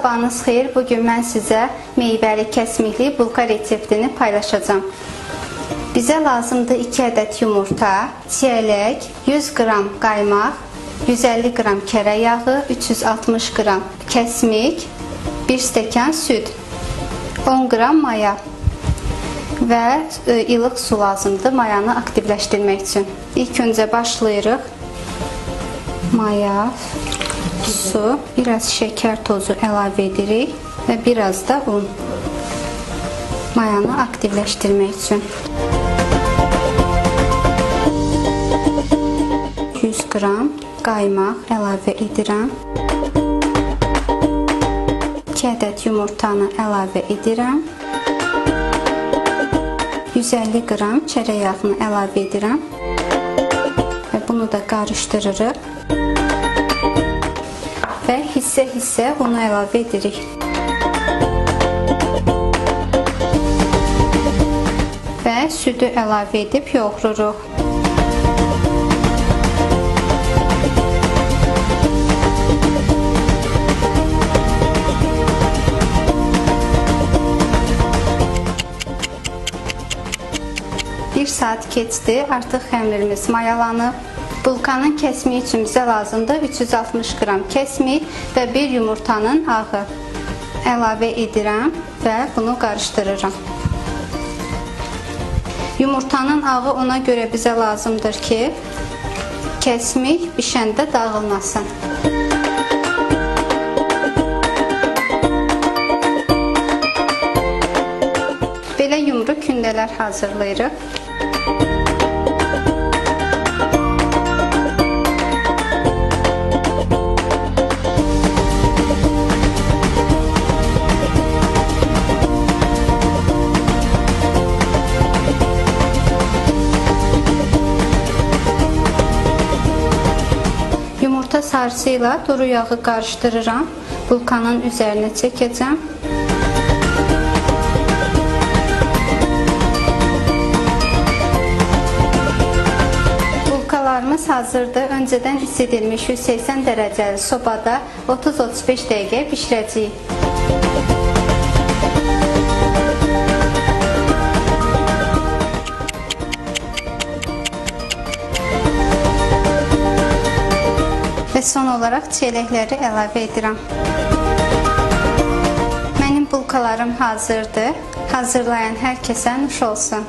Sabahınız xeyir. Bugün mən sizə meyvəli kəsmikli bulka reseptini paylaşacağım. Bizə lazımdır 2 ədəd yumurta, çiyələk, 100 qram qaymaq, 150 qram kərə yağı, 360 qram kəsmik, 1 stəkan süd, 10 qram maya və ilıq su lazımdır mayanı aktivləşdirmək üçün. İlk öncə başlayırıq. Maya, su, biraz şəkər tozu əlavə edirik və biraz da un mayanı aktivləşdirmək üçün. 100 qram qaymaq əlavə edirəm. 2 ədəd yumurtanı əlavə edirəm. 150 qram kərə yağını əlavə edirəm və bunu da qarışdırırıq. Və hissə-hissə unu əlavə edirik. Və südü əlavə edib yoğururuq. Bir saat keçdi, artıq xəmirimiz mayalanıb. Bulkanın kəsmiyi üçün bizə lazımdır 360 qram kəsmik və 1 yumurtanın ağı əlavə edirəm və bunu qarışdırıram. Yumurtanın ağı ona görə bizə lazımdır ki, kəsmik bişəndə dağılmasın. Belə yumru kündələr hazırlayırıq. Yumurta sarısı ilə duru yağı qarışdırıram. Bulkanın üzərinə çəkəcəm. Bulkalarımız hazırdır. Öncədən isidilmiş 180 dərəcəli sobada 30-35 dəqiqə bişirəcəyik. Və son olaraq çiyələkləri əlavə edirəm. Mənim bulkalarım hazırdır. Hazırlayan hər kəsə nuş olsun.